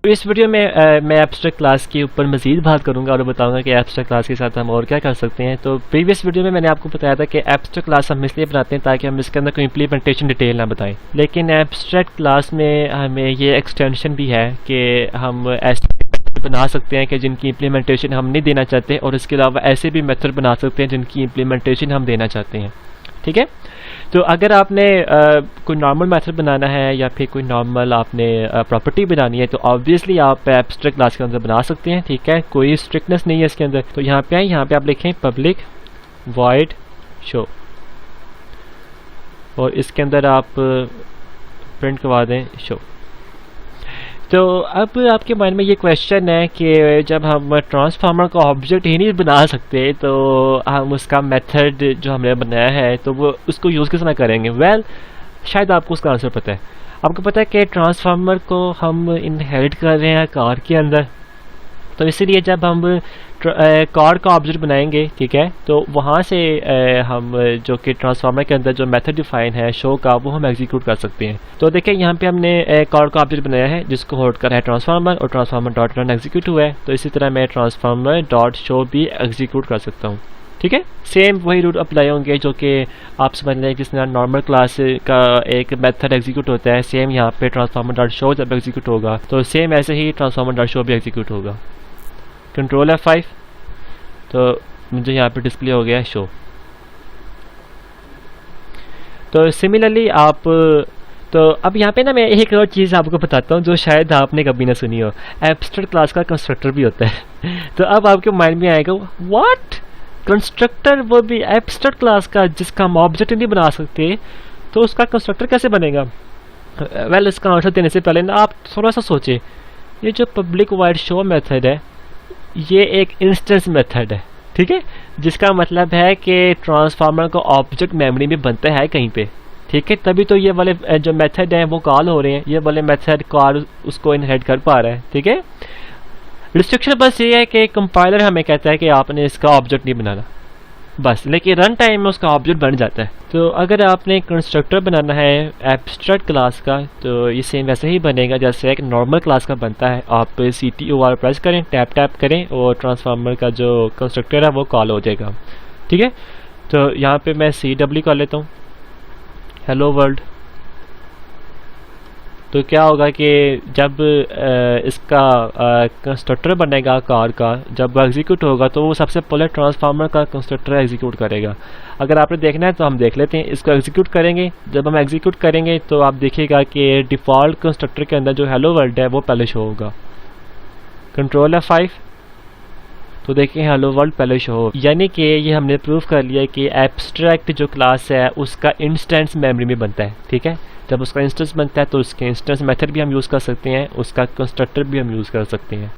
तो इस वीडियो में मैं एब्स्ट्रैक्ट क्लास के ऊपर मज़ीद बात करूंगा और बताऊंगा कि एब्स्ट्रैक्ट क्लास के साथ हम और क्या कर सकते हैं। तो प्रीवियस वीडियो में मैंने आपको बताया था कि एब्स्ट्रैक्ट क्लास हम इसलिए बनाते हैं ताकि हम इसके अंदर कोई इम्प्लीमेंटेशन डिटेल ना बताएं, लेकिन एब्स्ट्रैक्ट क्लास में हमें ये एक्सटेंशन भी है कि हम ऐसे बना सकते हैं कि जिनकी इम्प्लीमेंटेशन हम नहीं देना चाहते, और इसके अलावा ऐसे भी मेथड बना सकते हैं जिनकी इम्प्लीमेंटेशन हम देना चाहते हैं। ठीक है, तो अगर आपने कोई नॉर्मल मेथड बनाना है या फिर कोई नॉर्मल आपने प्रॉपर्टी बनानी है तो ऑब्वियसली आप एब्स्ट्रैक्ट क्लास के अंदर बना सकते हैं। ठीक है, कोई स्ट्रिक्टनेस नहीं है इसके अंदर। तो यहाँ पे आए, यहाँ पे आप लिखें पब्लिक वॉइड शो, और इसके अंदर आप प्रिंट करवा दें शो। तो अब आपके माइंड में ये क्वेश्चन है कि जब हम ट्रांसफार्मर का ऑब्जेक्ट ही नहीं बना सकते तो हम उसका मेथड जो हमने बनाया है तो वो उसको यूज़ किस तरह करेंगे। वेल, शायद आपको उसका आंसर पता है। आपको पता है कि ट्रांसफार्मर को हम इनहेरिट कर रहे हैं कार के अंदर, तो इसीलिए जब हम कार का ऑब्जेक्ट बनाएंगे, ठीक है, तो वहाँ से हम जो कि ट्रांसफार्मर के अंदर जो मेथड डिफाइन है शो का, वो हम एग्जीक्यूट कर सकते हैं। तो देखिए यहाँ पे हमने कार का ऑब्जेक्ट बनाया है जिसको होल्ड कर है ट्रांसफार्मर, और ट्रांसफार्मर डॉट रन एग्जीक्यूट हुआ है। तो इसी तरह मैं ट्रांसफार्मर डॉट शो भी एग्जीक्यूट कर सकता हूँ। ठीक है, सेम वही रूल अप्लाई होंगे जो कि आप समझ लें जिस तरह नॉर्मल क्लास का एक मेथड एग्जीक्यूट होता है, सेम यहाँ पे ट्रांसफार्मर डॉट शो जब एग्जीक्यूट होगा तो सेम ऐसे ही ट्रांसफार्मर डॉट शो भी एग्जीक्यूट होगा। कंट्रोल F5, तो मुझे यहाँ पे डिस्प्ले हो गया शो। तो सिमिलरली आप, तो अब यहाँ पे ना मैं एक और चीज़ आपको बताता हूँ जो शायद आपने कभी ना सुनी हो। एब्स्ट्रैक्ट क्लास का कंस्ट्रक्टर भी होता है तो अब आपके माइंड में आएगा व्हाट, कंस्ट्रक्टर वो भी एब्स्ट्रैक्ट क्लास का जिसका हम ऑब्जेक्ट नहीं बना सकते, तो उसका कंस्ट्रक्टर कैसे बनेगा। वेल, इसका आंसर देने से पहले ना आप थोड़ा सा सोचें। ये जो पब्लिक वॉइड शो मेथड है ये एक इंस्टेंस मेथड है, ठीक है, जिसका मतलब है कि ट्रांसफार्मर का ऑब्जेक्ट मेमोरी में बनता है कहीं पे। ठीक है, तभी तो ये वाले जो मेथड हैं वो कॉल हो रहे हैं, ये वाले मेथड कॉल उसको इनहेरिट कर पा रहा है। ठीक है, रिस्ट्रिक्शन बस ये है कि कंपाइलर हमें कहता है कि आपने इसका ऑब्जेक्ट नहीं बनाना बस, लेकिन रन टाइम में उसका ऑब्जेक्ट बन जाता है। तो अगर आपने कंस्ट्रक्टर बनाना है एब्स्ट्रैक्ट क्लास का तो ये सेम वैसे ही बनेगा जैसे एक नॉर्मल क्लास का बनता है। आप CTOR प्रेस करें, टैप करें, और ट्रांसफार्मर का जो कंस्ट्रक्टर है वो कॉल हो जाएगा। ठीक है, तो यहाँ पे मैं CW कर लेता हूँ, हेलो वर्ल्ड। तो क्या होगा कि जब इसका कंस्ट्रक्टर बनेगा कार का, जब वो एग्जीक्यूट होगा तो वो सबसे पहले ट्रांसफार्मर का कंस्ट्रक्टर एग्जीक्यूट करेगा। अगर आपने देखना है तो हम देख लेते हैं, इसको एग्जीक्यूट करेंगे। जब हम एग्जीक्यूट करेंगे तो आप देखिएगा कि डिफ़ॉल्ट कंस्ट्रक्टर के अंदर जो हेलो वर्ल्ड है वो पहले शो होगा। कंट्रोल F5, तो देखिए हेलो वर्ल्ड पहले शो हो, यानी कि ये हमने प्रूव कर लिया कि एब्स्ट्रैक्ट जो क्लास है उसका इंस्टेंस मेमोरी में बनता है। ठीक है, जब उसका इंस्टेंस बनता है तो उसके इंस्टेंस मेथड भी हम यूज़ कर सकते हैं, उसका कंस्ट्रक्टर भी हम यूज़ कर सकते हैं।